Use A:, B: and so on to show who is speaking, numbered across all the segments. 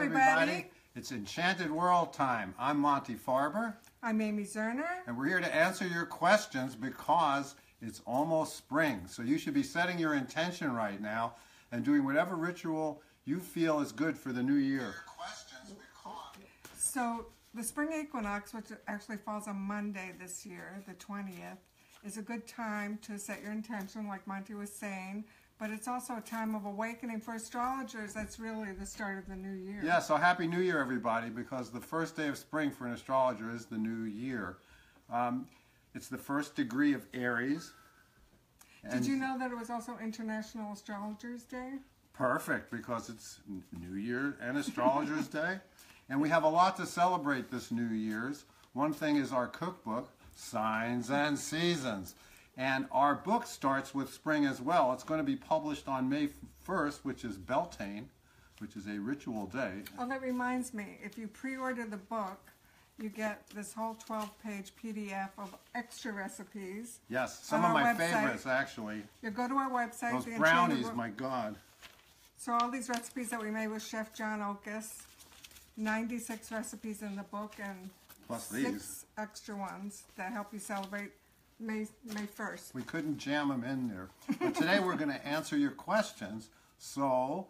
A: everybody. It's Enchanted World time. I'm Monty Farber.
B: I'm Amy Zerner.
A: And we're here to answer your questions because it's almost spring. So you should be setting your intention right now and doing whatever ritual you feel is good for the new year.
B: So the spring equinox, which actually falls on Monday this year, the 20th, is a good time to set your intention, like Monty was saying. But it's also a time of awakening for astrologers. That's really the start of the new year.
A: Yeah, so Happy New Year, everybody, because the first day of spring for an astrologer is the new year. It's the first degree of Aries.
B: Did you know that it was also International Astrologers Day?
A: Perfect, because it's New Year and Astrologers Day. And we have a lot to celebrate this New Year's. One thing is our cookbook, Signs and Seasons. And our book starts with spring as well. It's going to be published on May 1st, which is Beltane, which is a ritual day.
B: Oh, that reminds me. If you pre-order the book, you get this whole 12-page PDF of extra recipes.
A: Yes, some of my favorites, actually.
B: You go to our website.
A: Those brownies, my God.
B: So all these recipes that we made with Chef John Okus, 96 recipes in the book, and
A: plus
B: 6 extra ones that help you celebrate May 1st.
A: We couldn't jam them in there. But today we're going to answer your questions. So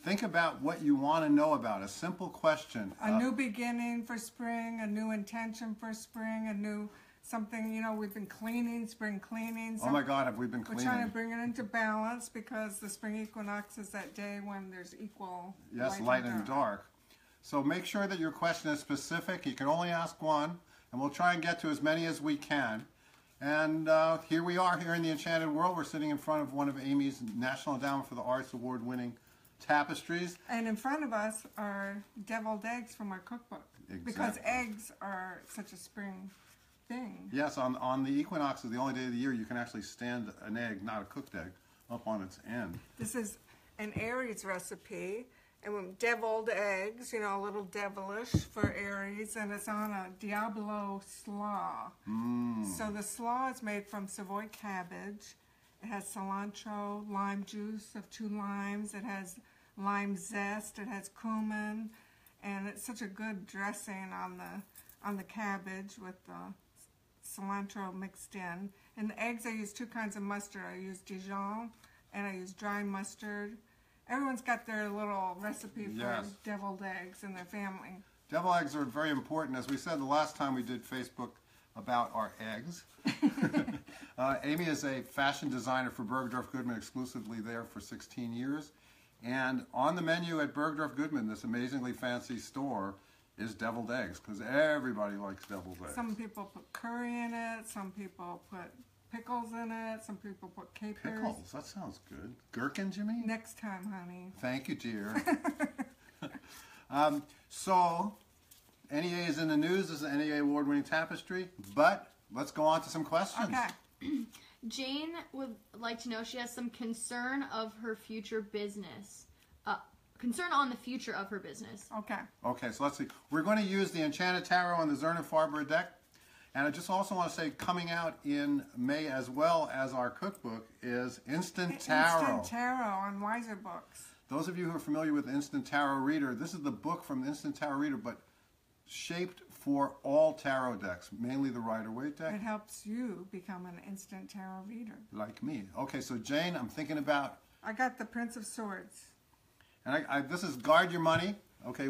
A: think about what you want to know about. A simple question.
B: A new beginning for spring, a new intention for spring, a new something, you know, we've been cleaning, spring cleaning.
A: Oh my God, have we been cleaning?
B: We're trying to bring it into balance because the spring equinox is that day when there's equal
A: light and dark. So make sure that your question is specific. You can only ask one, and we'll try and get to as many as we can. And here we are, here in the Enchanted World. We're sitting in front of one of Amy's National Endowment for the Arts Award-winning tapestries.
B: And in front of us are deviled eggs from our cookbook.
A: Exactly.
B: Because eggs are such a spring thing.
A: Yes, on the equinox is the only day of the year you can actually stand an egg, not a cooked egg, up on its end.
B: This is an Aries recipe. And with deviled eggs, you know, a little devilish for Aries, and it's on a Diablo slaw. So the slaw is made from Savoy cabbage. It has cilantro, lime juice of 2 limes. It has lime zest. It has cumin, and it's such a good dressing on the cabbage with the cilantro mixed in. And the eggs, I use 2 kinds of mustard. I use Dijon, and I use dry mustard. Everyone's got their little recipe for deviled eggs in their family.
A: Deviled eggs are very important. As we said the last time we did Facebook about our eggs. Amy is a fashion designer for Bergdorf Goodman, exclusively there for 16 years. And on the menu at Bergdorf Goodman, this amazingly fancy store, is deviled eggs, because everybody likes deviled eggs.
B: Some people put curry in it, some people put pickles in it, some people put capers.
A: Pickles, that sounds good. Gherkins, you mean?
B: Next time, honey.
A: Thank you, dear. So, NEA is in the news. This is an NEA award-winning tapestry, but let's go on to some questions.
B: Okay.
C: Jane would like to know, she has some concern of her future business. Concern on the future of her business.
B: Okay.
A: Okay, so let's see. We're going to use the Enchanted Tarot and the Zerner Farber deck. And I just also want to say, coming out in May as well as our cookbook is Instant Tarot.
B: Instant Tarot on Wiser Books.
A: Those of you who are familiar with Instant Tarot Reader, this is the book from Instant Tarot Reader, but shaped for all tarot decks, mainly the Rider-Waite deck.
B: It helps you become an instant tarot reader.
A: Like me. Okay, so Jane, I'm thinking about...
B: I got the Prince of Swords.
A: And this is Guard Your Money. Okay,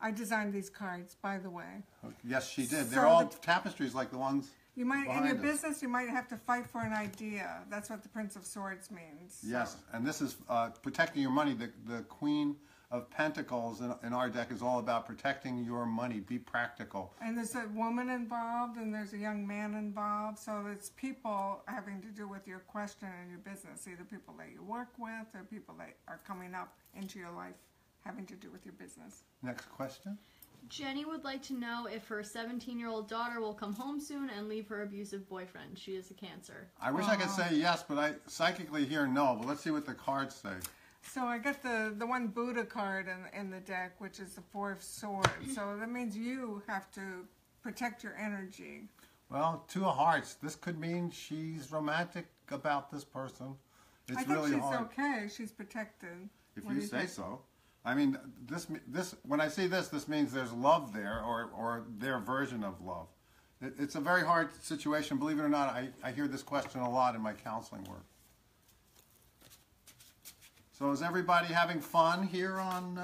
B: I designed these cards, by the way.
A: Yes, she did. They're all tapestries like the ones
B: you might in your business. You might have to fight for an idea. That's what the Prince of Swords means.
A: Yes, and this is protecting your money. The Queen of Pentacles in our deck is all about protecting your money. Be practical.
B: And there's a woman involved, and there's a young man involved. So it's people having to do with your question in your business. Either people that you work with, or people that are coming up into your life, having to do with your business.
A: Next question.
C: Jenny would like to know if her 17-year-old daughter will come home soon and leave her abusive boyfriend. She is a Cancer.
A: I wish I could say yes, but I psychically hear no. But let's see what the cards say.
B: So I got the one Buddha card in the deck, which is the 4 of Swords. So that means you have to protect your energy.
A: Well, 2 of Hearts. This could mean she's romantic about this person. It's
B: I think
A: really
B: she's
A: hard.
B: okay. She's protected.
A: If you say so. I mean, this when I see this means there's love there, or their version of love. It's a very hard situation. Believe it or not, I hear this question a lot in my counseling work. So is everybody having fun here on...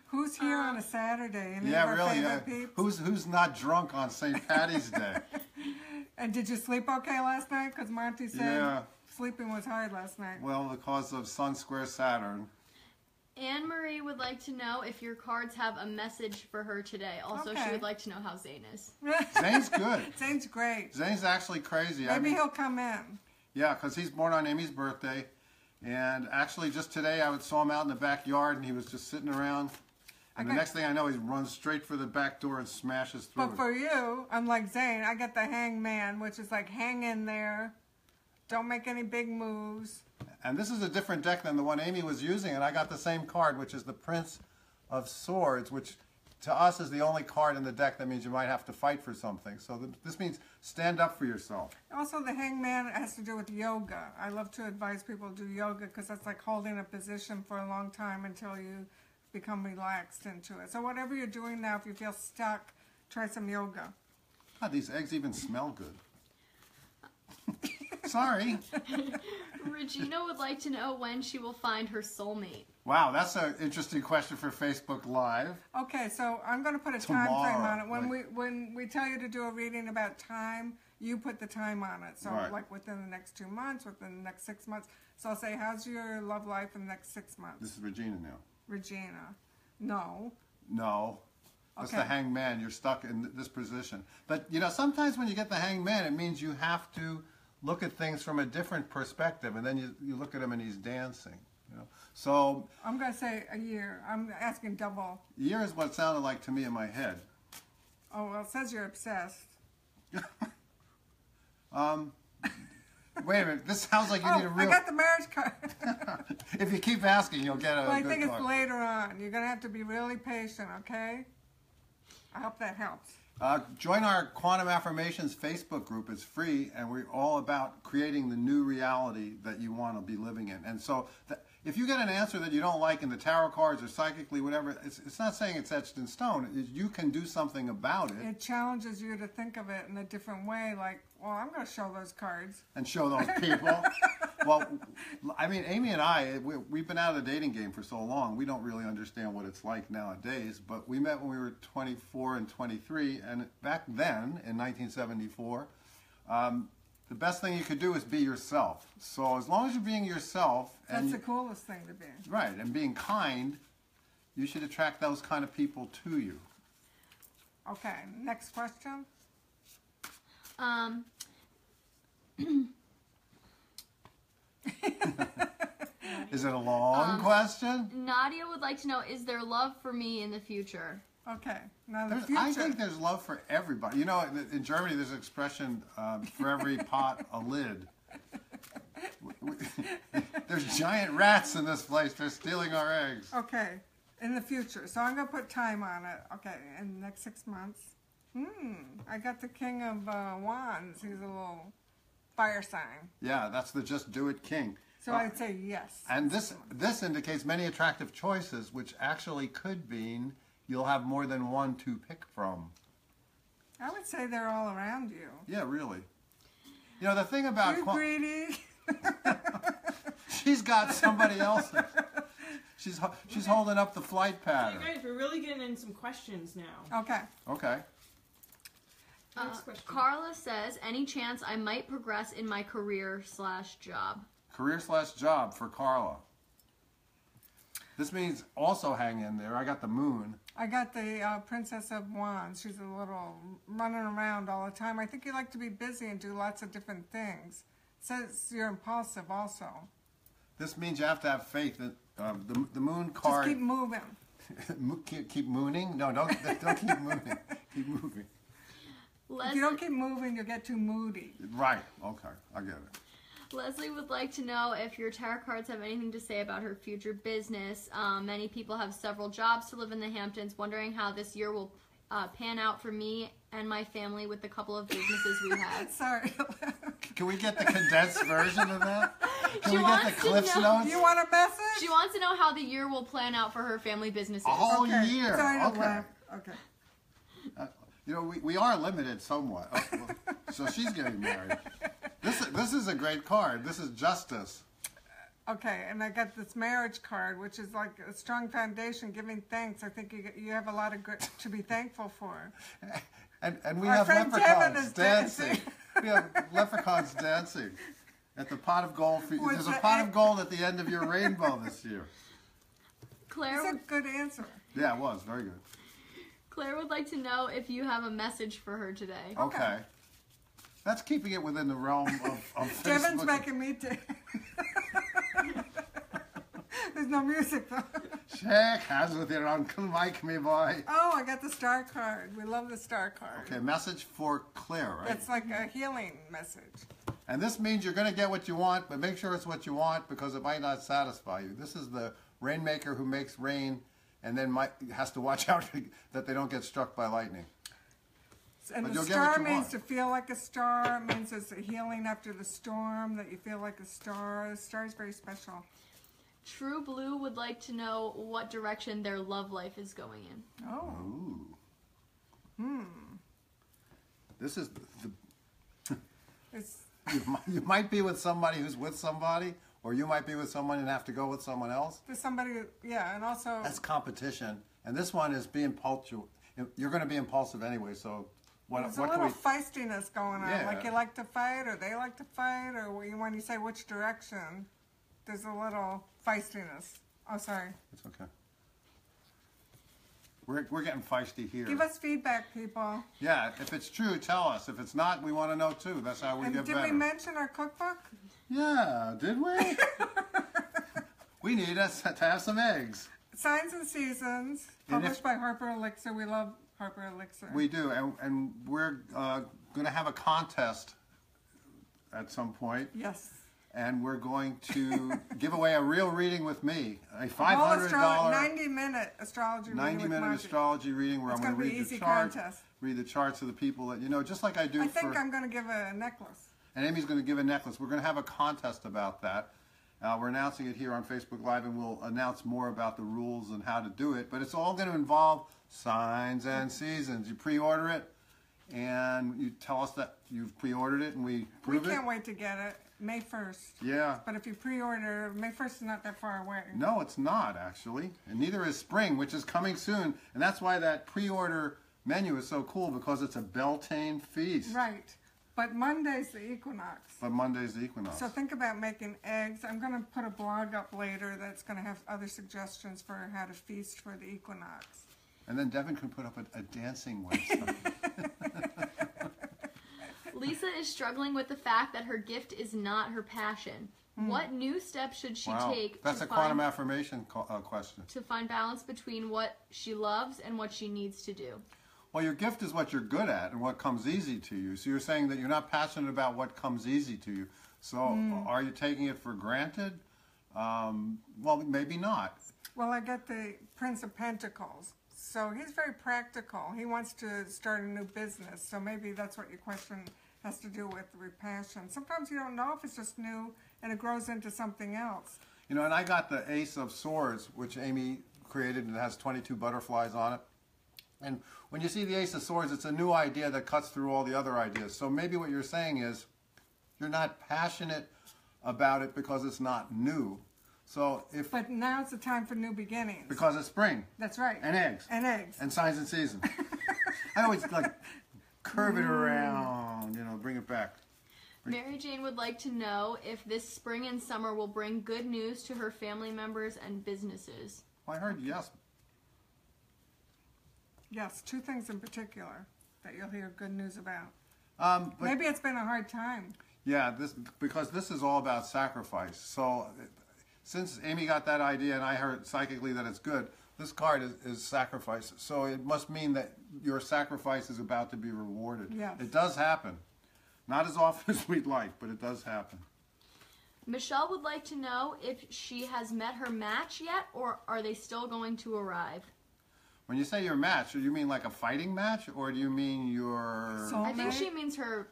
B: Who's here on a Saturday? Any
A: yeah,
B: of our
A: really.
B: favorite peeps?
A: Who's not drunk on St. Patty's Day?
B: And did you sleep okay last night? Because Monty said sleeping was hard last night.
A: Well, because of Sun Square Saturn.
C: Anne Marie would like to know if your cards have a message for her today. Also, she would like to know how Zane is.
A: Zane's good.
B: Zane's great.
A: Zane's actually crazy.
B: Maybe he'll come in.
A: Yeah, because he's born on Amy's birthday. And actually, just today, I saw him out in the backyard, and he was just sitting around. And the next thing I know, he runs straight for the back door and smashes through
B: But for you, unlike Zane, I got the hangman, which is like hang in there. Don't make any big moves.
A: And this is a different deck than the one Amy was using, and I got the same card, which is the Prince of Swords, which to us is the only card in the deck that means you might have to fight for something. So this means stand up for yourself.
B: Also, the hangman has to do with yoga. I love to advise people to do yoga because that's like holding a position for a long time until you become relaxed into it. So whatever you're doing now, if you feel stuck, try some yoga.
A: God, these eggs even smell good. Sorry.
C: Regina would like to know when she will find her soulmate.
A: Wow, that's an interesting question for Facebook Live.
B: Okay, so I'm going to put a time frame on it. When we tell you to do a reading about time, you put the time on it. So like within the next 2 months, within the next 6 months. So I'll say, how's your love life in the next 6 months?
A: This is Regina now.
B: Regina. No.
A: No. That's the hangman. You're stuck in this position. But, you know, sometimes when you get the hangman, it means you have to look at things from a different perspective. And then you look at him and he's dancing. You know? So
B: I'm going to say a year. I'm asking double.
A: A year is what it sounded like to me in my head.
B: Oh, well, it says you're obsessed.
A: Wait a minute. This sounds like you need a real...
B: I got the marriage card.
A: If you keep asking, you'll get a
B: Well, I
A: good
B: think it's
A: card.
B: later on. You're going to have to be really patient, okay? I hope that helps.
A: Join our Quantum Affirmations Facebook group. It's free, and we're all about creating the new reality that you want to be living in. And so if you get an answer that you don't like in the tarot cards or psychically, whatever, it's not saying it's etched in stone. You can do something about it.
B: It challenges you to think of it in a different way, like, well, I'm going to show those cards.
A: And show those people. Well, I mean, Amy and I, we've been out of the dating game for so long, we don't really understand what it's like nowadays. But we met when we were 24 and 23, and back then, in 1974, the best thing you could do is be yourself. So as long as you're being yourself...
B: That's the coolest thing to be.
A: Right, and being kind, you should attract those kind of people to you.
B: Okay, next question.
A: Is it a long question?
C: Nadia would like to know, is there love for me in the future?
B: Okay, now the future.
A: I think there's love for everybody. You know, in Germany, there's an expression, for every pot, a lid. There's giant rats in this place. They're stealing our eggs.
B: Okay, in the future. So I'm going to put time on it. Okay, in the next 6 months. I got the King of Wands. He's a little fire sign.
A: Yeah, that's the Just Do It King.
B: So I'd say yes.
A: And this indicates many attractive choices, which actually could mean you'll have more than one to pick from.
B: I would say they're all around you.
A: Yeah, really. You know, the thing about...
B: You greedy.
A: She's got somebody else. She's holding up the flight pattern.
D: Hey guys, we're really getting in some questions now.
B: Okay.
A: Okay.
D: Next question.
C: Carla says, any chance I might progress in my career/job?
A: Career/job for Carla. This means also hang in there. I got the moon.
B: I got the Princess of Wands. She's a little running around all the time. I think you like to be busy and do lots of different things. It says you're impulsive also.
A: This means you have to have faith. The moon card...
B: Just keep moving.
A: keep mooning? No, don't keep mooning. Keep moving.
B: If you don't keep moving, you'll get too moody.
A: Right. Okay. I get it.
C: Leslie would like to know if your tarot cards have anything to say about her future business. Many people have several jobs to live in the Hamptons, wondering how this year will pan out for me and my family with the couple of businesses we have.
B: Sorry.
A: Can we get the condensed version of that? Can
C: She
A: we get
C: wants
A: the
C: to
A: Cliff's
C: know-
A: notes?
B: You want a message?
C: She wants to know how the year will plan out for her family businesses.
A: A whole
B: Okay.
A: year.
B: Sorry to
A: Okay.
B: laugh. Okay.
A: You know, we are limited somewhat. Oh, well, so she's getting married. This is a great card. This is justice.
B: Okay, and I got this marriage card, which is like a strong foundation, giving thanks. I think you have a lot of good to be thankful for.
A: And we
B: Our
A: have
B: friend Kevin
A: leprechauns
B: is
A: dancing.
B: dancing.
A: We have leprechauns dancing at the pot of gold.
B: What's
A: There's a
B: that?
A: pot of gold at the end of your rainbow this year.
C: Claire,
B: That's a good answer.
A: Yeah, it was very good.
C: Claire would like to know if you have a message for her today.
A: Okay. That's keeping it within the realm of
B: Kevin's
A: Facebook.
B: making me There's no music though.
A: Shake hands with your Uncle Mike, me boy.
B: Oh, I got the star card. We love the star card.
A: Okay, message for Claire, right?
B: That's like a healing message.
A: And this means you're going to get what you want, but make sure it's what you want because it might not satisfy you. This is the rainmaker who makes rain and then has to watch out that they don't get struck by lightning.
B: And
A: But
B: the
A: you'll get
B: star
A: what you
B: means
A: want.
B: to feel like a star. It means it's a healing after the storm, that you feel like a star. The star is very special.
C: True Blue would like to know what direction their love life is going in.
B: Oh.
A: Ooh. This is
B: It's,
A: you might be with somebody who's with somebody, or you might be with someone and have to go with someone else.
B: there's somebody, yeah, and also,
A: That's competition, and this one is being impulsive. You're going to be impulsive anyway, so
B: there's a
A: what
B: little
A: can
B: feistiness going on.
A: Yeah.
B: Like you like to fight, or they like to fight, or when you say which direction, there's a little feistiness. Oh, sorry.
A: It's okay. We're getting feisty here.
B: Give us feedback, people.
A: Yeah, if it's true, tell us. If it's not, we want to know too. That's how we
B: And
A: get
B: did
A: better.
B: we mention our cookbook?
A: Yeah, did we? We need us to have some eggs.
B: Signs and Seasons,
A: And
B: published
A: if-
B: by Harper Elixir. We love Harper Elixir.
A: We do, and we're going to have a contest at some point,
B: Yes.
A: and we're going to give away a real reading with me, a
B: Whole
A: $500
B: 90-minute astrology reading
A: 90-minute
B: with Monte.
A: astrology reading where
B: It's
A: I'm going to
B: gonna be
A: read the
B: easy
A: chart,
B: contest.
A: read the charts of the people that you know, just like I do
B: I think
A: for.
B: I'm going to give a necklace.
A: And Amy's going to give a necklace. We're going to have a contest about that. We're announcing it here on Facebook Live, and we'll announce more about the rules and how to do it. But it's all going to involve signs and seasons. You pre-order it, and you tell us that you've pre-ordered it, and we
B: We
A: prove it.
B: can't wait to get it. May 1st.
A: Yeah.
B: But if you pre-order, May 1st is not that far away.
A: No, it's not, actually. And neither is spring, which is coming soon. And that's why that pre-order menu is so cool, because it's a Beltane feast.
B: Right. But Monday's the equinox.
A: But Monday's the equinox.
B: So think about making eggs. I'm going to put a blog up later that's going to have other suggestions for how to feast for the equinox.
A: And then Devin can put up a dancing website.
C: Lisa is struggling with the fact that her gift is not her passion. What new steps should she
A: Wow.
C: take
A: That's
C: to
A: a quantum
C: find,
A: affirmation question.
C: to find balance between what she loves and what she needs to do?
A: Well, your gift is what you're good at and what comes easy to you. So you're saying that you're not passionate about what comes easy to you. So are you taking it for granted? Well, maybe not.
B: Well, I got the Prince of Pentacles. So he's very practical. He wants to start a new business. So maybe that's what your question has to do with passion. Sometimes you don't know if it's just new and it grows into something else.
A: You know, and I got the Ace of Swords, which Amy created, and it has 22 butterflies on it. And when you see the Ace of Swords, it's a new idea that cuts through all the other ideas. So maybe what you're saying is you're not passionate about it because it's not new. So if
B: But now's the time for new beginnings.
A: because it's spring
B: That's right.
A: and eggs
B: And eggs.
A: and signs and seasons. I always like curve it around, you know, bring it back.
C: Mary Jane would like to know if this spring and summer will bring good news to her family members and businesses.
A: Well, I heard yes.
B: Yes, two things in particular that you'll hear good news about.
A: But
B: Maybe it's been a hard time.
A: yeah, because this is all about sacrifice. So since Amy got that idea and I heard psychically that it's good, this card is sacrifice. So it must mean that your sacrifice is about to be rewarded.
B: Yes.
A: It does happen. Not as often as we'd like, but it does happen.
C: Michelle would like to know if she has met her match yet, or are they still going to arrive?
A: When you say your match, do you mean like a fighting match, or do you mean your...
B: Soul
C: I think
B: mate?
C: she means her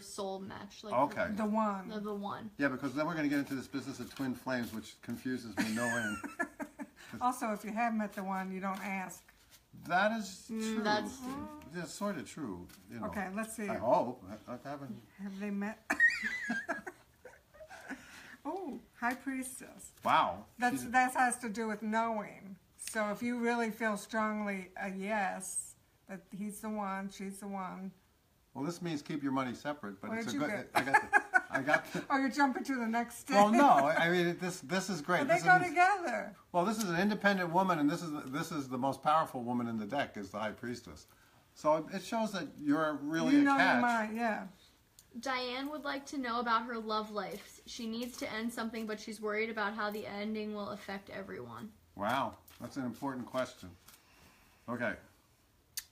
C: soul match. Like
A: Okay.
B: The one.
C: The one.
A: Yeah, because then we're going to get into this business of twin flames, which confuses me no end.
B: Also, if you have met the one, you don't ask.
A: That is true.
C: That's
A: It's sort of true. You know.
B: Okay, let's see.
A: I hope. I haven't...
B: Have they met? Oh, High Priestess.
A: Wow.
B: That has to do with knowing. So if you really feel strongly a yes, that he's the one, she's the one.
A: Well, this means keep your money separate, but
B: What
A: it's
B: did
A: a
B: you
A: good...
B: get?
A: I got the...
B: Oh, you're jumping to the next step.
A: Well, no. I mean, this is great.
B: But they
A: This
B: go
A: is-
B: together.
A: Well, this is an independent woman, and this is the most powerful woman in the deck, is the High Priestess. So it shows that you're really
B: You
A: a
B: know
A: catch.
B: your mind, yeah.
C: Diane would like to know about her love life. She needs to end something, but she's worried about how the ending will affect everyone.
A: Wow, that's an important question. Okay.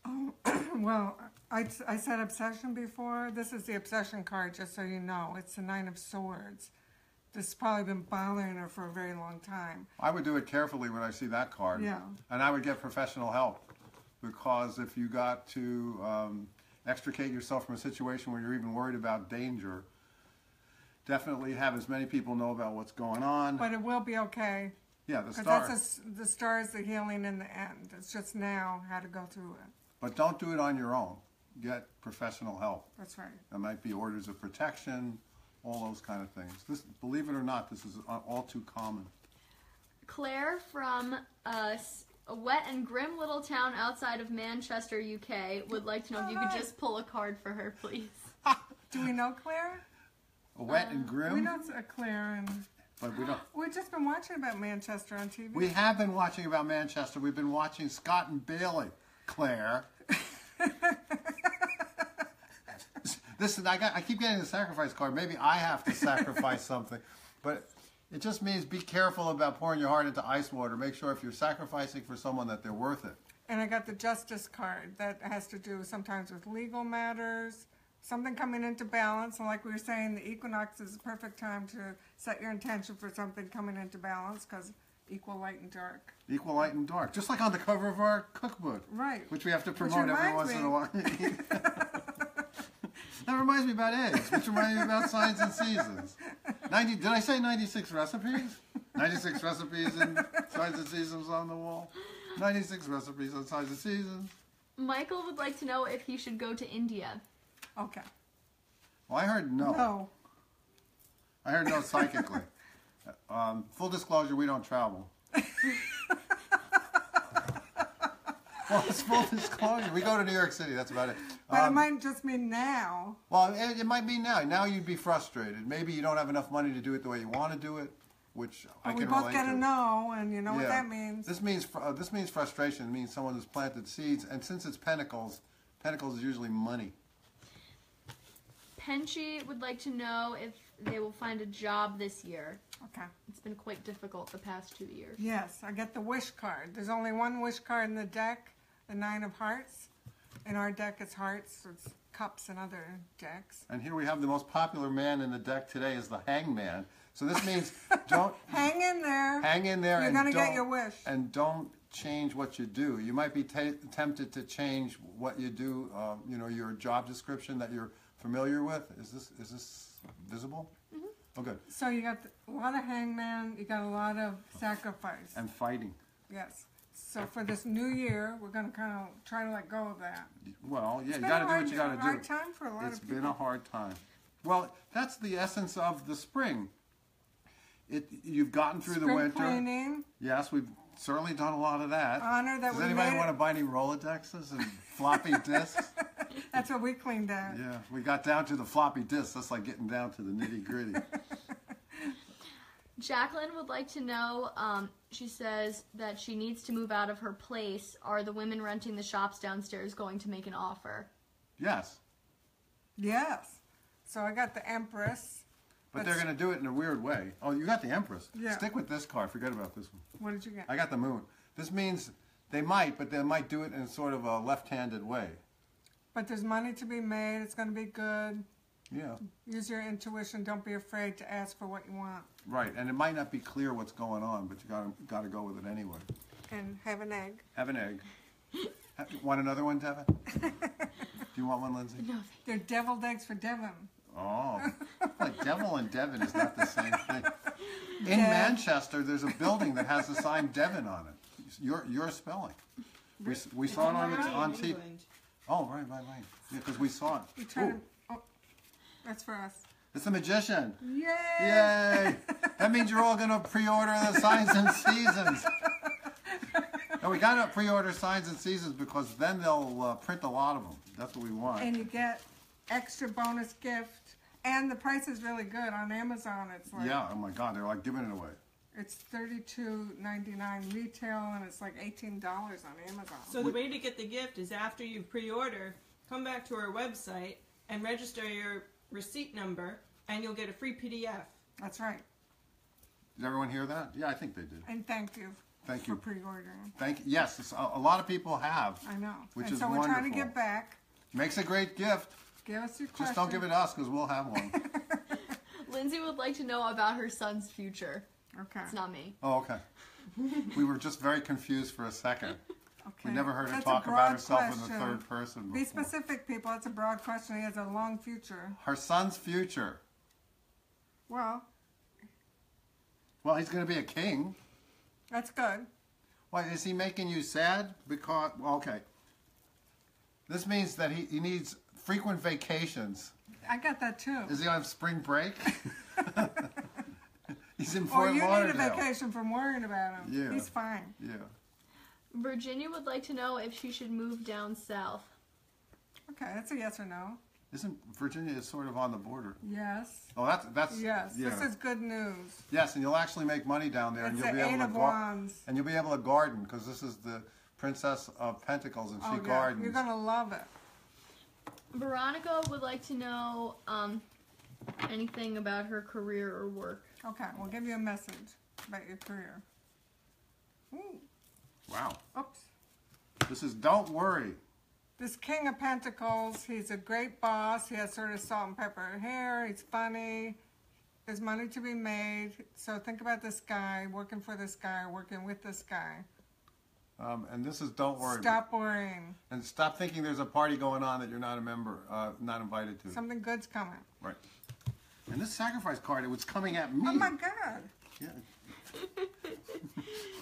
B: Oh, well, I said obsession before. This is the obsession card, just so you know. It's the Nine of Swords. This has probably been bothering her for a very long time.
A: I would do it carefully when I see that card.
B: Yeah.
A: And I would get professional help, because if you got to extricate yourself from a situation where you're even worried about danger, definitely have as many people know about what's going on.
B: But it will be okay.
A: Yeah, the
B: Because
A: star.
B: the star is the healing in the end. It's just now how to go through it.
A: But don't do it on your own. Get professional help.
B: That's right.
A: There might be orders of protection, all those kind of things. This, believe it or not, this is all too common.
C: Claire from a wet and grim little town outside of Manchester, UK, would like to know if you could just pull a card for her, please.
B: Do we know Claire?
A: Wet and grim,
B: We know Claire, and
A: but we don't.
B: we've just been watching about Manchester on TV.
A: We have been watching about Manchester. We've been watching Scott and Bailey. Claire. Listen, I keep getting the sacrifice card. Maybe I have to sacrifice something, but it just means be careful about pouring your heart into ice water. Make sure if you're sacrificing for someone that they're worth it.
B: And I got the Justice card that has to do sometimes with legal matters, something coming into balance. And like we were saying, the equinox is the perfect time to set your intention for something coming into balance, because equal light and dark.
A: Equal light and dark, just like on the cover of our cookbook,
B: Right.
A: which we have to
B: Which
A: promote every
B: reminds
A: once
B: me-
A: in a while. That reminds me about eggs, which reminds me about signs and seasons. Did I say 96 recipes? 96 recipes and signs and seasons on the wall. 96 recipes on signs and seasons.
C: Michael would like to know if he should go to India.
B: Okay.
A: Well, I heard no.
B: No.
A: I heard no psychically. Full disclosure, we don't travel. Well, it's full disclosure. We go to New York City, that's about it.
B: But it might just mean now.
A: Well, it might be now. Now you'd be frustrated. Maybe you don't have enough money to do it the way you want to do it, which I
B: But we
A: can
B: both
A: relate
B: get
A: to.
B: a no, and you know what
A: Yeah.
B: that means.
A: This means frustration. It means someone has planted seeds, and since it's pentacles is usually money.
C: Penchi would like to know if they will find a job this year.
B: Okay.
C: It's been quite difficult the past 2 years.
B: Yes, I get the wish card. There's only one wish card in the deck, the Nine of Hearts. In our deck, it's hearts, it's cups, and other decks.
A: And here we have the most popular man in the deck today is the Hangman. So this means don't
B: Hang in there.
A: hang in there.
B: You're
A: and
B: gonna get
A: don't-
B: your wish.
A: And don't change what you do. You might be tempted to change what you do. Your job description that you're familiar with. Is this visible? Mm-hmm. Oh, good.
B: So you got a lot of hangman, you got a lot of sacrifice.
A: And fighting.
B: Yes. So for this new year, we're going to kind of try to let go of that.
A: Well, yeah,
B: It's
A: you
B: been
A: got to
B: a
A: do what you got to do.
B: hard time for a lot
A: It's
B: of
A: been
B: people.
A: a hard time. Well, that's the essence of the spring. You've gotten through the
B: Spring
A: winter.
B: cleaning,
A: Yes, we've certainly done a lot of that.
B: honor that
A: Does
B: we
A: anybody
B: made
A: want to
B: it.
A: buy any Rolodexes and floppy disks?
B: That's what we cleaned out.
A: Yeah, we got down to the floppy disks. That's like getting down to the nitty gritty.
C: Jacqueline would like to know, she says that she needs to move out of her place. Are the women renting the shops downstairs going to make an offer?
A: Yes,
B: Yes. So I got the Empress.
A: but they're going to do it in a weird way. Oh, you got the Empress.
B: Yeah.
A: Stick with this card. Forget about this one.
B: What did you get?
A: I got the Moon. This means they might, but they might do it in sort of a left-handed way.
B: But there's money to be made. It's going to be good.
A: Yeah,
B: Use your intuition. Don't be afraid to ask for what you want.
A: right. And it might not be clear what's going on, but you got to go with it anyway.
B: and have an egg.
A: Have an egg. Want another one, Devin? Do you want one, Lindsay?
C: No.
B: They're deviled eggs for Devin.
A: Oh, like devil and Devon is not the same thing. In Manchester, there's a building that has the sign Devon on it. Your spelling. We saw it on TV. Oh, right. Yeah, because we saw it.
B: You try to, oh, that's for us.
A: It's a magician.
B: Yay!
A: Yay! That means you're all going to pre-order the Signs and Seasons. And we got to pre-order Signs and Seasons because then they'll print a lot of them. That's what we want.
B: And you get extra bonus gift, and the price is really good on Amazon. It's like
A: yeah, oh my God, they're like giving it away.
B: It's $32.99 retail, and it's like $18 on Amazon.
D: So the way to get the gift is after you pre-order, come back to our website and register your receipt number, and you'll get a free PDF.
B: That's right.
A: Did everyone hear that? Yeah, I think they did.
B: And thank you.
A: Thank
B: for
A: you.
B: pre-ordering.
A: Thank you. Yes, a lot of people have.
B: I know.
A: Which
B: and
A: is
B: so we're
A: wonderful.
B: trying to get back.
A: Makes a great gift.
B: Give us your question.
A: Just don't give it to us because we'll have one.
C: Lindsay would like to know about her son's future.
B: Okay.
C: It's not me.
A: Oh, okay. We were just very confused for a second.
B: Okay.
A: We never heard her
B: That's
A: talk
B: a
A: about
B: broad
A: herself in
B: question.
A: the third person before.
B: Be specific, people. It's a broad question. He has a long future.
A: Her son's future.
B: Well,
A: He's going to be a king.
B: that's good.
A: Why, is he making you sad? Because, well, okay. This means that he needs frequent vacations.
B: I got that too.
A: Is he on spring break? He's in
B: Or
A: Fort
B: you
A: Lauderdale.
B: need a vacation from worrying about him.
A: Yeah.
B: He's fine.
A: Yeah.
C: Virginia would like to know if she should move down south.
B: Okay, that's a yes or no.
A: Isn't Virginia sort of on the border?
B: Yes.
A: Oh, that's
B: Yes.
A: yeah.
B: This is good news.
A: Yes, and you'll actually make money down there, and
B: It's
A: you'll
B: the
A: be able
B: Eight
A: to
B: of Wands.
A: and you'll be able to garden because this is the Princess of Pentacles, and she
B: Oh, yeah.
A: gardens.
B: You're going to love it.
C: Veronica would like to know anything about her career or work.
B: Okay, we'll give you a message about your career. Ooh.
A: Wow.
B: Oops.
A: This is don't worry.
B: This King of Pentacles, he's a great boss. He has sort of salt and pepper hair. He's funny. There's money to be made. So think about this guy, working for this guy, working with this guy.
A: And this is don't worry.
B: Stop worrying.
A: And stop thinking there's a party going on that you're not a member, not invited to.
B: Something good's coming.
A: Right. And this sacrifice card, it was coming at me.
B: Oh my God.
A: Yeah.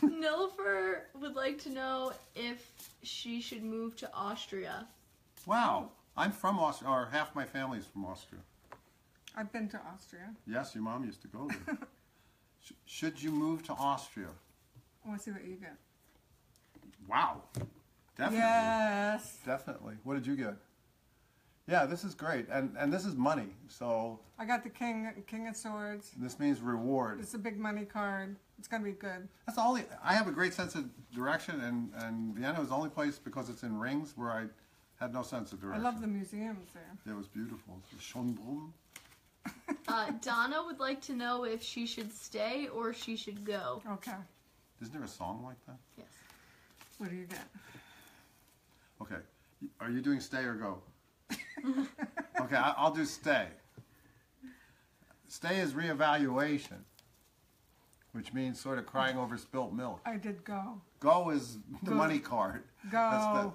C: Nilfer would like to know if she should move to Austria.
A: Wow. I'm from Austria, or half my family's from Austria.
B: I've been to Austria.
A: Yes, your mom used to go there. Should you move to Austria?
B: I want to see what you get.
A: Wow. Definitely.
B: Yes.
A: Definitely. What did you get? Yeah, this is great. And this is money. So
B: I got the King of Swords.
A: this means reward.
B: It's a big money card. It's going to be good.
A: That's the only, I have a great sense of direction, and Vienna was the only place, because it's in rings, where I had no sense of
B: I
A: direction.
B: love the museums there.
A: It was beautiful. Schönbrunn.
C: Donna would like to know if she should stay or she should go.
B: Okay.
A: Isn't there a song like that?
C: Yes.
B: What do you get?
A: Okay. Are you doing stay or go? Okay, I'll do stay. Stay is reevaluation, which means sort of crying over spilt milk.
B: I did go.
A: Go is the
B: Go.
A: money card.
B: Go.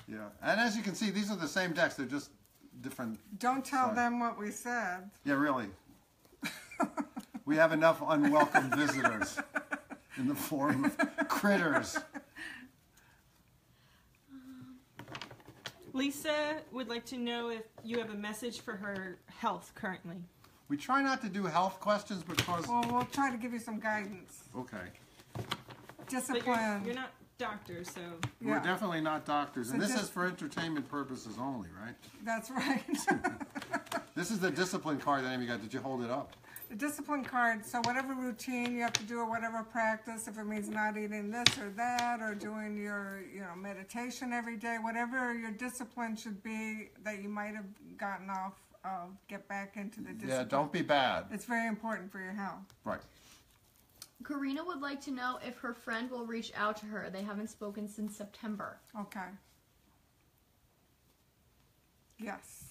A: Yeah. And as you can see, these are the same decks. They're just different.
B: Don't tell
A: Sorry.
B: them what we said.
A: Yeah, really. We have enough unwelcome visitors in the form of critters.
D: Lisa would like to know if you have a message for her health currently.
A: We try not to do health questions because...
B: Well, we'll try to give you some guidance.
A: Okay.
D: But
B: Discipline.
D: you're not doctors, so...
A: We're
B: Yeah.
A: definitely not doctors. And
B: So
A: this
B: just-
A: is for entertainment purposes only, right?
B: That's right.
A: This is the discipline card that Amy got. Did you hold it up?
B: The discipline card, so whatever routine you have to do or whatever practice, if it means not eating this or that or doing your, meditation every day, whatever your discipline should be that you might have gotten off of, get back into the discipline.
A: Yeah, don't be bad.
B: It's very important for your health.
A: Right.
C: Karina would like to know if her friend will reach out to her. They haven't spoken since September.
B: Okay. Yes.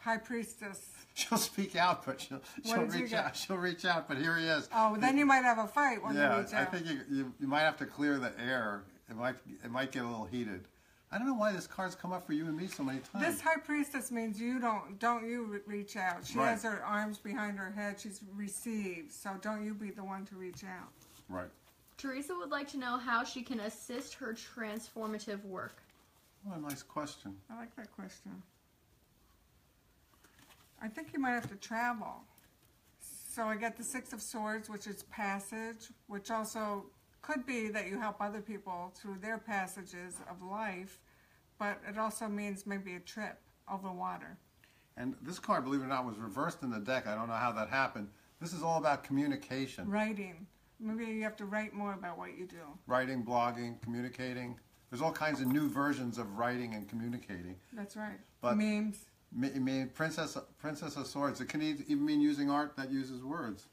B: High priestess.
A: She'll speak out, but she'll
B: did you
A: reach
B: get?
A: out. She'll reach out, but here he is.
B: Oh, then you might have a fight when you
A: Yeah,
B: reach out.
A: I think you might have to clear the air. It might get a little heated. I don't know why this card's come up for you and me so many times.
B: This high priestess means you don't you reach out. She
A: Right.
B: has her arms behind her head. She's received, so don't you be the one to reach out.
A: Right.
C: Teresa would like to know how she can assist her transformative work.
A: What a nice question.
B: I like that question. I think you might have to travel. So I get the Six of Swords, which is passage, which also could be that you help other people through their passages of life, but it also means maybe a trip over water.
A: And this card, believe it or not, was reversed in the deck. I don't know how that happened. This is all about communication.
B: Writing. Maybe you have to write more about what you do.
A: Writing, blogging, communicating. There's all kinds of new versions of writing and communicating.
B: That's right.
A: But-
B: Memes.
A: Princess of Swords. It can even mean using art that uses words.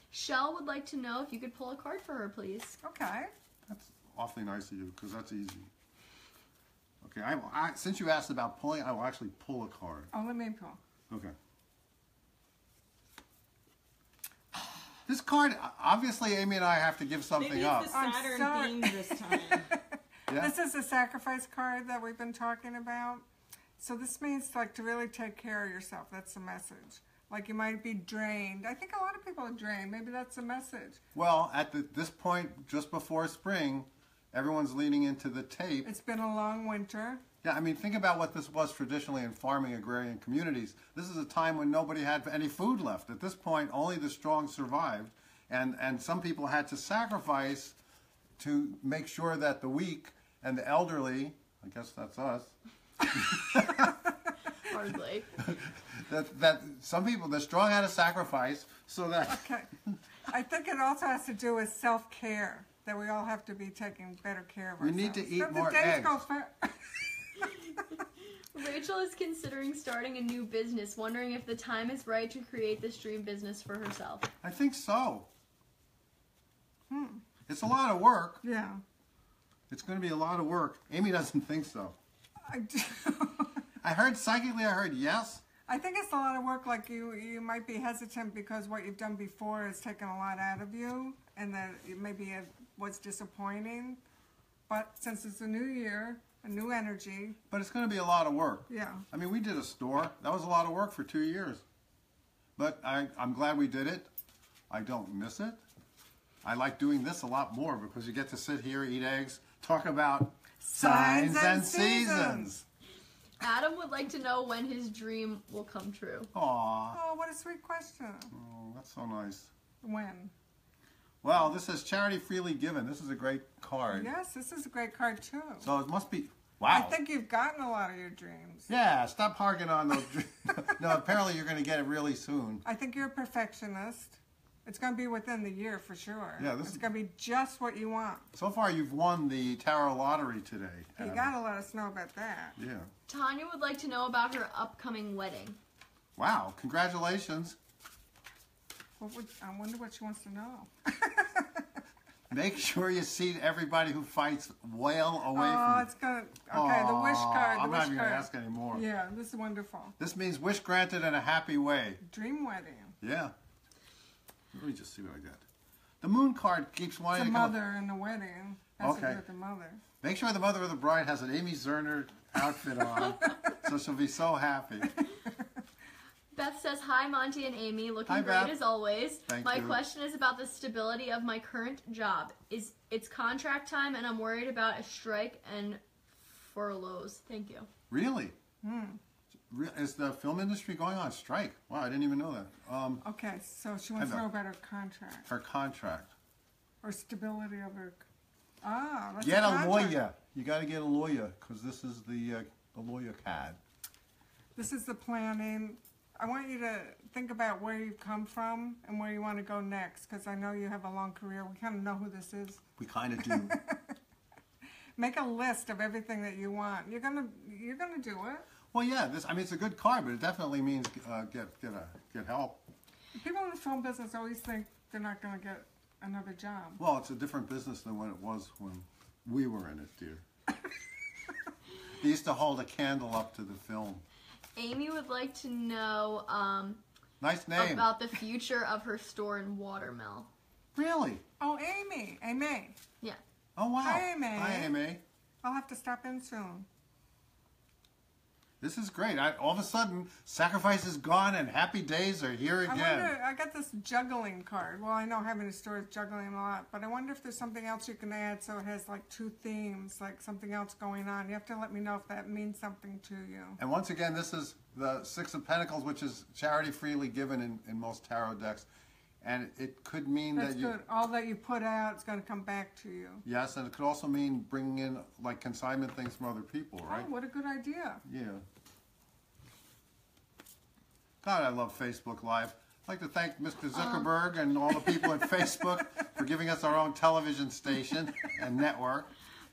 C: Shell would like to know if you could pull a card for her, please.
B: Okay.
A: That's awfully nice of you, because that's easy. Okay, since you asked about pulling, I will actually pull a card.
B: Oh, let me pull.
A: Okay. This card, obviously, Amy and I have to give something
D: Maybe
A: up.
D: it's the
B: I'm
D: Saturn
B: sorry.
D: theme this time.
A: Yeah?
B: This is the sacrifice card that we've been talking about. So this means like to really take care of yourself. That's the message. Like you might be drained. I think a lot of people are drained. Maybe that's the message.
A: Well, at this point, just before spring, everyone's leaning into the tape.
B: It's been a long winter.
A: Yeah, I mean, think about what this was traditionally in farming agrarian communities. This is a time when nobody had any food left. At this point, only the strong survived, and some people had to sacrifice to make sure that the weak and the elderly, I guess that's us,
C: Hardly.
A: that some people, the strong had to sacrifice so that...
B: Okay. I think it also has to do with self-care. That we all have to be taking better care of
A: We
B: ourselves.
A: need to eat
B: So
A: more
B: the days
A: eggs.
B: go fa-
C: Rachel is considering starting a new business, wondering if the time is right to create this dream business for herself.
A: I think so. It's a lot of work.
B: Yeah.
A: It's going to be a lot of work. Amy doesn't think so.
B: I do.
A: I heard psychically, I heard yes.
B: I think it's a lot of work. Like you might be hesitant because what you've done before has taken a lot out of you, and that maybe it was disappointing. But since it's a new year, a new energy,
A: But it's going to be a lot of work.
B: yeah.
A: I mean, we did a store. That was a lot of work for 2 years. But I'm glad we did it. I don't miss it. I like doing this a lot more because you get to sit here, eat eggs, talk about signs and seasons.
C: Adam would like to know when his dream will come true.
A: Aw,
B: Oh, what a sweet question.
A: oh, that's so nice.
B: When?
A: Well, this says charity freely given. This is a great card.
B: Yes, this is a great card too.
A: So it must be,
B: I
A: wow.
B: think you've gotten a lot of your dreams.
A: Yeah, stop harking on those dreams. No, apparently you're going to get it really soon.
B: I think you're a perfectionist. It's going to be within the year for sure.
A: Yeah,
B: it's going to be just what you want.
A: So far you've won the tarot lottery today.
B: You
A: Adam.
B: got to let us know about that.
A: Yeah.
C: Tanya would like to know about her upcoming wedding.
A: Wow, congratulations.
B: I wonder what she wants to know.
A: Make sure you seat everybody who fights well away
B: Oh,
A: from
B: it's going to... Okay, the wish card. The
A: I'm
B: wish
A: not even going
B: card.
A: to ask anymore.
B: Yeah, this is wonderful.
A: This means wish granted in a happy way.
B: Dream wedding.
A: Yeah. Let me just see what I got. The moon card keeps
B: It's
A: wanting
B: a
A: to come.
B: mother in the wedding. Has to
A: Okay.
B: do with the mother.
A: Make sure the mother of the bride has an Amy Zerner outfit on, so she'll be so happy.
C: Beth says, hi, Monty and Amy. Looking
A: Hi,
C: great
A: Beth.
C: as always.
A: Thank
C: My
A: you.
C: question is about the stability of my current job. It's contract time, and I'm worried about a strike and furloughs. Thank you.
A: Really? Is the film industry going on strike? Wow, I didn't even know that.
B: Okay, so she wants to
A: know.
B: know about her contract.
A: Her contract.
B: Or stability of her... Ah, that's
A: Get a
B: contract.
A: lawyer. You got to get a lawyer because this is the lawyer card.
B: This is the planning. I want you to think about where you've come from and where you want to go next, because I know you have a long career. We kind of know who this is.
A: We kind of do.
B: Make a list of everything that you want. You're gonna do it.
A: Well, yeah. I mean, it's a good card, but it definitely means get help.
B: People in the film business always think they're not gonna get another job.
A: Well, it's a different business than what it was when we were in it, dear. They used to hold a candle up to the film.
C: Amy would like to know
A: Nice name.
C: about the future of her store in Watermill.
A: Really?
B: Oh, Amy. Amy.
C: Yeah.
A: Oh, wow.
B: Hi, Amy.
A: Hi, Amy.
B: I'll have to stop in soon.
A: This is great. All of a sudden, sacrifice is gone and happy days are here again.
B: I wonder, I got this juggling card. Well, I know having a store is juggling a lot, but I wonder if there's something else you can add so it has like 2 themes, like something else going on. You have to let me know if that means something to you.
A: And once again, this is the Six of Pentacles, which is charity freely given in most tarot decks. And it could mean
B: That's
A: that you...
B: good. All that you put out is going to come back to you.
A: Yes, and it could also mean bringing in like consignment things from other people, right?
B: Oh, what a good idea.
A: Yeah. God, I love Facebook Live. I'd like to thank Mr. Zuckerberg and all the people at Facebook for giving us our own television station and network.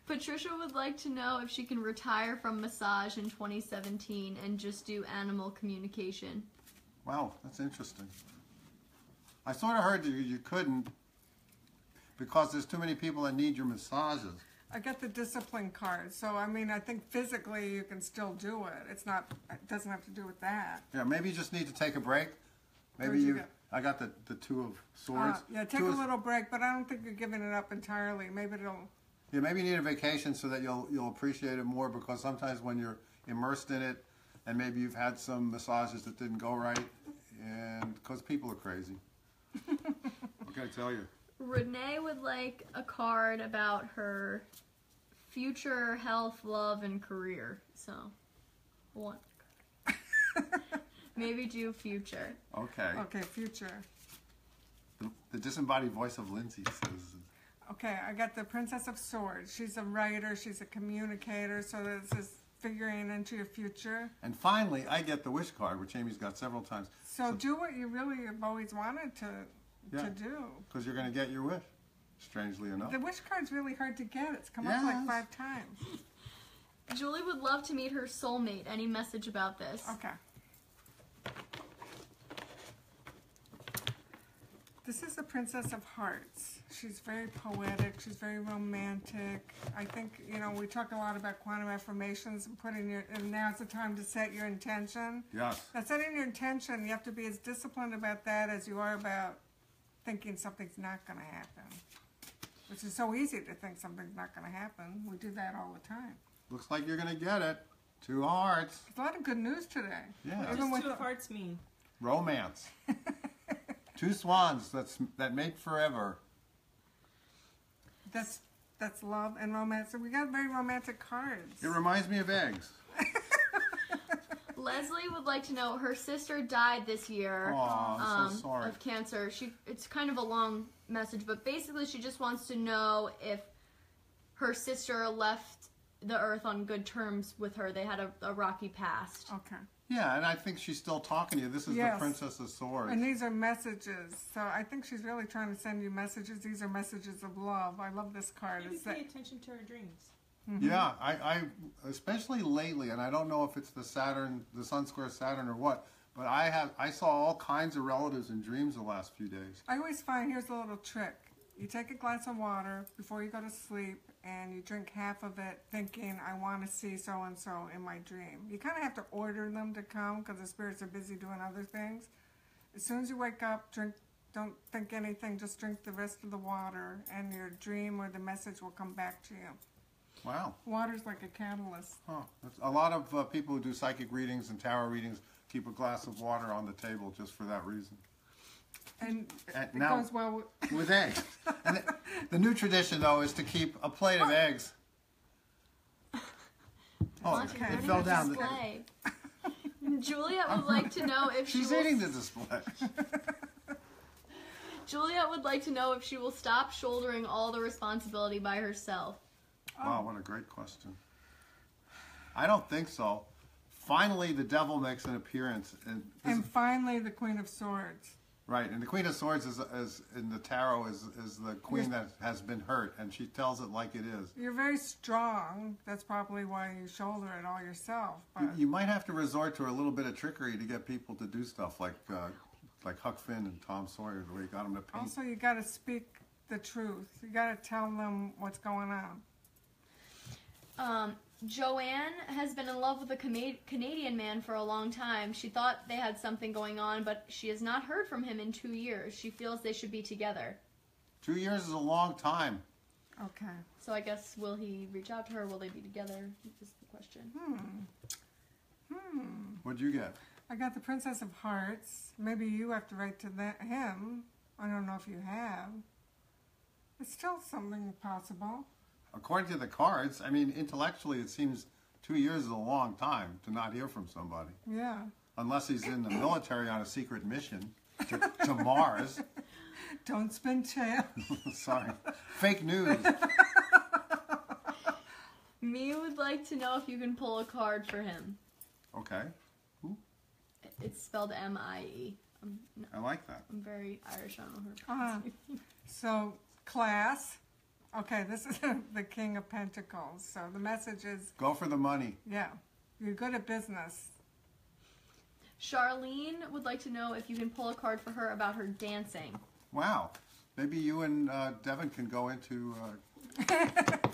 C: Patricia would like to know if she can retire from massage in 2017 and just do animal communication.
A: Wow, that's interesting. I sort of heard that you couldn't because there's too many people that need your massages.
B: I got the discipline card, so I mean, I think physically you can still do it. It's not, it doesn't have to do with that.
A: Yeah, maybe you just need to take a break. Maybe
B: Where'd you
A: you...
B: get?
A: I got the Two of Swords.
B: Yeah, take a little break, but I don't think you're giving it up entirely. Maybe it'll...
A: Yeah, maybe you need a vacation so that you'll appreciate it more, because sometimes when you're immersed in it and maybe you've had some massages that didn't go right, and because people are crazy. What can I tell you?
C: Renee would like a card about her future health, love, and career. So, one. Maybe do future.
A: Okay.
B: Okay, future.
A: The disembodied voice of Lindsay says...
B: Okay, I got the Princess of Swords. She's a writer, she's a communicator, so this is figuring into your future.
A: And finally, I get the wish card, which Amy's got several times.
B: So do what you really have always wanted to do.
A: Because you're going to get your wish, strangely enough.
B: The wish card's really hard to get. It's come up like 5 times.
C: Julie would love to meet her soulmate. Any message about this?
B: Okay. This is the Princess of Hearts. She's very poetic. She's very romantic. I think, you know, we talk a lot about quantum affirmations and and now's the time to set your intention.
A: Yes.
B: Now, setting your intention, you have to be as disciplined about that as you are about thinking something's not going to happen. Which is so easy to think something's not going to happen. We do that all the time.
A: Looks like you're going to get it. 2 hearts.
B: There's a lot of good news today.
A: Yeah.
D: What
B: Even
D: does
B: with
D: 2
B: the-
D: of hearts mean?
A: Romance. 2 swans that mate forever.
B: That's love and romance. So we got very romantic cards.
A: It reminds me of eggs.
C: Leslie would like to know, her sister died this year
A: Aw, I'm so sorry.
C: of cancer. It's kind of a long message, but basically she just wants to know if her sister left the earth on good terms with her. They had a rocky past.
B: Okay.
A: Yeah, and I think she's still talking to you. This is
B: Yes.
A: the Princess of Swords.
B: And these are messages. So I think she's really trying to send you messages. These are messages of love. I love this card.
D: Maybe
B: It's
D: pay
B: that,
D: attention to her dreams.
A: Yeah, I especially lately, and I don't know if it's the Sun Square Saturn or what, but I saw all kinds of relatives in dreams the last few days.
B: I always find, here's a little trick. You take a glass of water before you go to sleep, and you drink half of it thinking, I want to see so-and-so in my dream. You kind of have to order them to come because the spirits are busy doing other things. As soon as you wake up, don't think anything, just drink the rest of the water, and your dream or the message will come back to you.
A: Wow.
B: Water's like a catalyst.
A: Huh. A lot of people who do psychic readings and tarot readings keep a glass of water on the table just for that reason.
B: And it
A: now-
B: goes well with...
A: With eggs. And the new tradition, though, is to keep a plate of eggs. Oh,
C: Monty,
A: it
C: ready
A: fell
C: to
A: down.
C: display. Juliet would like to know if
A: She's
C: she will...
A: eating the display.
C: Juliet would like to know if she will stop shouldering all the responsibility by herself.
A: Wow, what a great question. I don't think so. Finally, the devil makes an appearance.
B: And finally, the Queen of Swords.
A: Right, and the Queen of Swords is in the tarot is the queen that has been hurt, and she tells it like it is.
B: You're very strong. That's probably why you shoulder it all yourself. But
A: You might have to resort to a little bit of trickery to get people to do stuff like Huck Finn and Tom Sawyer, the way he got them to paint.
B: also, you got to speak the truth. You got to tell them what's going on.
C: Joanne has been in love with a Canadian man for a long time. She thought they had something going on, but she has not heard from him in 2 years. She feels they should be together.
A: 2 years is a long time.
B: Okay.
C: So I guess, will he reach out to her? Will they be together? Is the question.
A: What'd you get?
B: I got the Princess of Hearts. Maybe you have to write to him. I don't know if you have. It's still something possible.
A: According to the cards, I mean, intellectually, it seems 2 years is a long time to not hear from somebody.
B: Yeah.
A: Unless he's in the military on a secret mission to Mars.
B: Don't spin tail.
A: Sorry. Fake news.
C: Me would like to know if you can pull a card for him.
A: Okay. Ooh,
C: It's spelled M-I-E.
A: I like that.
C: I'm very Irish. I don't know her.
B: So, class. Okay, this is the King of Pentacles. So the message is,
A: Go for the money.
B: yeah, you're good at business.
C: Charlene would like to know if you can pull a card for her about her dancing.
A: Wow. Maybe you and Devin can go into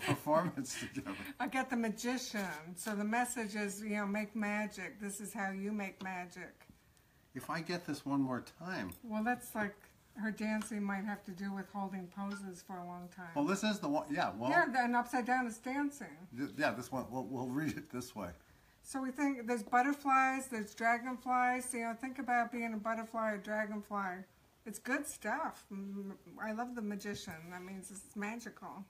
A: performance together.
B: I got the Magician. So the message is, make magic. This is how you make magic.
A: If I get this one more time.
B: Well, that's like her dancing might have to do with holding poses for a long time.
A: Well, this is the one. Yeah, well.
B: Yeah, and upside down is dancing.
A: Yeah, this one. We'll read it this way.
B: So we think there's butterflies, there's dragonflies. So, think about being a butterfly or dragonfly. It's good stuff. I love the Magician. That means it's magical.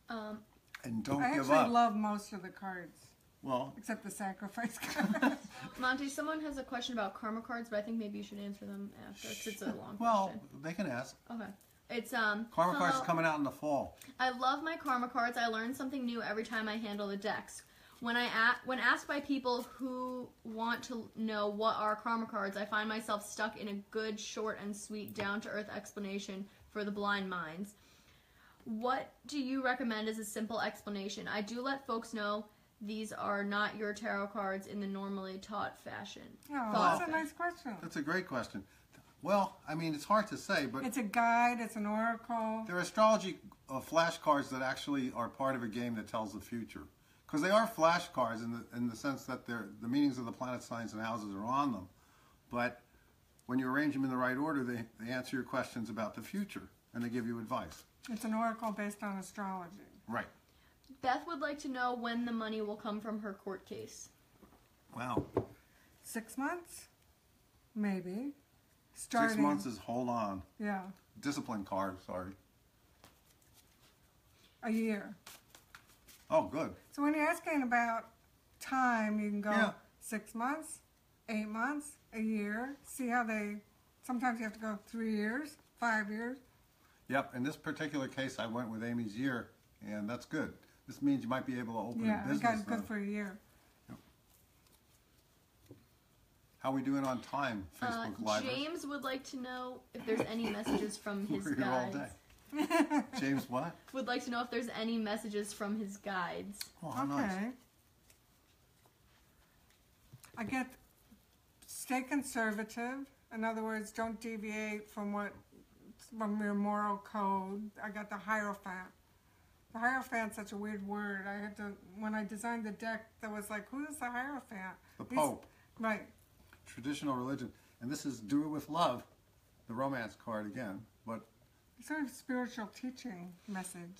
A: And don't
B: I
A: give
B: actually
A: up.
B: love most of the cards,
A: Well,
B: except the sacrifice card.
C: Monty, someone has a question about karma cards, but I think maybe you should answer them after, because it's a long
A: well,
C: question.
A: they can ask.
C: Okay. It's,
A: Karma
C: hello.
A: cards is coming out in the fall.
C: I love my karma cards. I learn something new every time I handle the decks. When asked by people who want to know what are karma cards, I find myself stuck in a good, short, and sweet, down-to-earth explanation for the blind minds. What do you recommend as a simple explanation? I do let folks know these are not your tarot cards in the normally taught fashion.
B: Oh,
C: Thought.
B: that's a nice question.
A: That's a great question. Well, I mean, it's hard to say, but
B: It's a guide, it's an oracle.
A: there are astrology flashcards that actually are part of a game that tells the future. Because they are flashcards in the sense that the meanings of the planet signs and houses are on them. But when you arrange them in the right order, they answer your questions about the future, and they give you advice.
B: It's an oracle based on astrology.
A: Right.
C: Beth would like to know when the money will come from her court case.
A: Wow.
B: 6 months? Maybe. Starting.
A: 6 months is hold on.
B: Yeah.
A: Discipline card, sorry.
B: A year.
A: Oh, good.
B: So when you're asking about time, you can go
A: Yeah.
B: 6 months, 8 months, a year. See how sometimes you have to go 3 years, 5 years.
A: Yep, in this particular case, I went with Amy's year, and that's good. This means you might be able to open
B: Yeah,
A: a
B: I
A: business.
B: got good for a year.
A: How are we doing on time, Facebook Live?
C: James would like to know if there's any messages from his
A: We're here all
C: guides.
A: day. James what?
C: Would like to know if there's any messages from his guides.
A: Oh, how
B: Okay.
A: nice.
B: I get stay conservative. In other words, don't deviate from your moral code. I got the Hierophant. The Hierophant's such a weird word. When I designed the deck, that was like, who is the Hierophant?
A: The Pope.
B: Right.
A: Traditional religion. And this is Do It With Love, the romance card again. But
B: Sort of spiritual teaching message.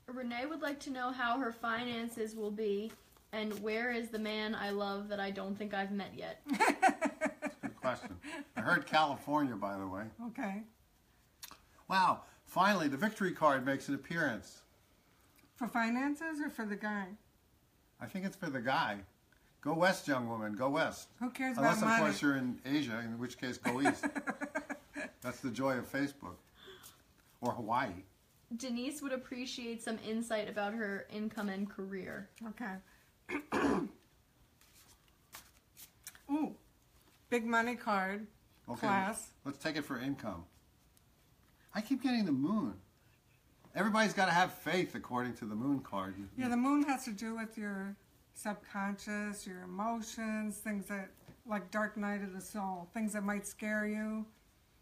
C: Renee would like to know how her finances will be, and where is the man I love that I don't think I've met yet.
A: good question. I heard California, by the way.
B: Okay.
A: Wow. Finally, the victory card makes an appearance.
B: For finances or for the guy?
A: I think it's for the guy. Go west, young woman. Go west.
B: Who cares
A: Unless,
B: about
A: of
B: money?
A: course, you're in Asia, in which case, go east. That's the joy of Facebook. Or Hawaii.
C: Denise would appreciate some insight about her income and career.
B: Okay. Ooh. Big money card.
A: Okay,
B: Class.
A: let's take it for income. I keep getting the moon. Everybody's got to have faith according to the moon card.
B: Yeah, the moon has to do with your subconscious, your emotions, things that, like dark night of the soul, things that might scare you.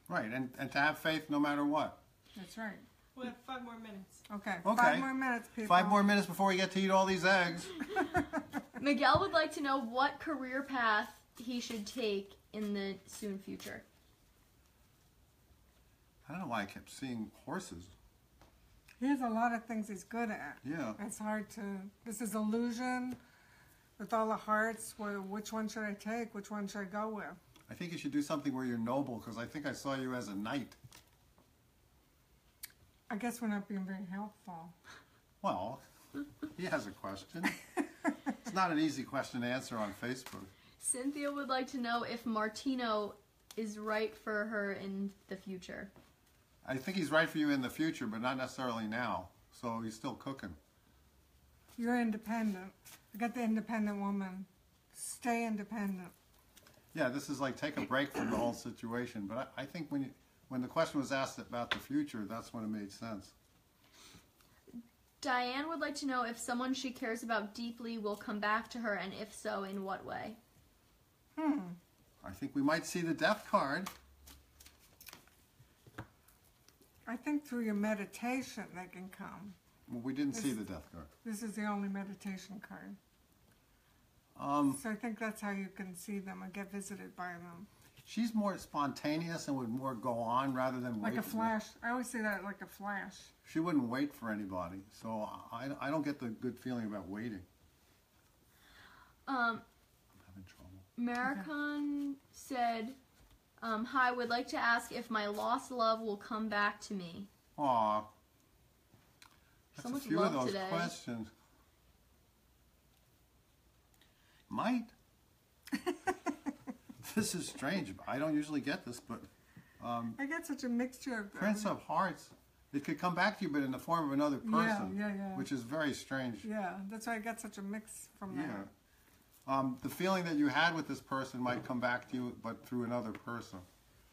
A: Right, and to have faith no matter what.
B: That's right.
D: We have 5 more minutes. minutes.
B: Okay.
A: Okay.
B: 5 more minutes, people.
A: 5 more minutes before we get to eat all these eggs.
C: Miguel would like to know what career path he should take in the soon future.
A: I don't know why I kept seeing horses.
B: He has a lot of things he's good at.
A: Yeah.
B: It's hard to. This is illusion with all the hearts. Which one should I take? Which one should I go with?
A: I think you should do something where you're noble, because I think I saw you as a knight.
B: I guess we're not being very helpful.
A: Well, he has a question. It's not an easy question to answer on Facebook.
C: Cynthia would like to know if Martino is right for her in the future.
A: I think he's right for you in the future, but not necessarily now. So he's still cooking.
B: You're independent. I got the independent woman. Stay independent.
A: Yeah, this is like take a break from the whole situation. But I think when the question was asked about the future, that's when it made sense.
C: Diane would like to know if someone she cares about deeply will come back to her, and if so, in what way?
A: I think we might see the death card.
B: I think through your meditation they can come.
A: Well, we didn't see the death card.
B: This is the only meditation card. So I think that's how you can see them and get visited by them.
A: She's more spontaneous and would more go on rather than wait.
B: Like a flash. I always say that, like a flash.
A: She wouldn't wait for anybody. So I don't get the good feeling about waiting. I'm having trouble.
C: Maricon said, hi, would like to ask if my lost love will come back to me.
A: Aw. That's
C: So
A: a
C: much
A: few
C: love
A: of those
C: today.
A: questions. Might. This is strange. I don't usually get this, but
B: I get such a mixture of
A: Prince of Hearts, it could come back to you, but in the form of another person,
B: yeah.
A: which is very strange.
B: Yeah, that's why I get such a mix from that.
A: Yeah. The feeling that you had with this person might come back to you, but through another person,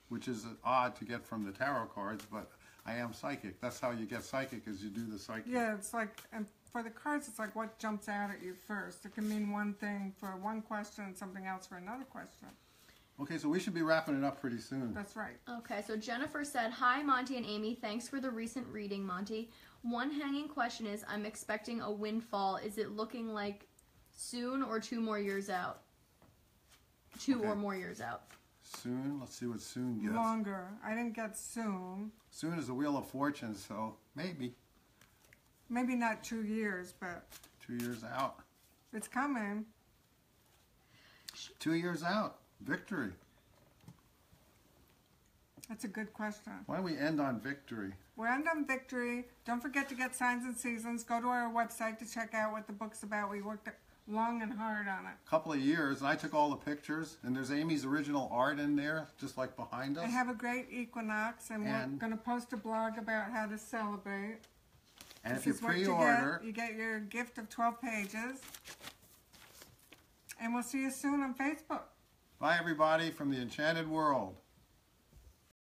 A: which is odd to get from the tarot cards, but I am psychic. That's how you get psychic, is you do the psychic.
B: Yeah, it's like, and for the cards, it's like what jumps out at you first. It can mean one thing for one question and something else for another question.
A: Okay, so we should be wrapping it up pretty soon.
B: That's right.
C: Okay, so Jennifer said, hi, Monty and Amy. Thanks for the recent reading, Monty. One hanging question is, I'm expecting a windfall. Is it looking like soon or 2 more years out? Two
A: Okay.
C: or more years out.
A: Soon? Let's see what soon gets.
B: Longer. I didn't get soon.
A: Soon is the Wheel of Fortune, so maybe
B: Maybe not 2 years, but
A: 2 years out.
B: it's coming.
A: 2 years out. Victory.
B: That's a good question.
A: Why don't we end on victory?
B: We're end on victory. Don't forget to get Signs and Seasons. Go to our website to check out what the book's about. We worked long and hard on it.
A: Couple of years, and I took all the pictures, and there's Amy's original art in there, just like behind us.
B: I have a great equinox, and we're
A: And-
B: going to post a blog about how to celebrate.
A: And
B: This
A: if you
B: is what
A: pre-order,
B: you get your gift of 12 pages. And we'll see you soon on Facebook.
A: bye everybody from the Enchanted World.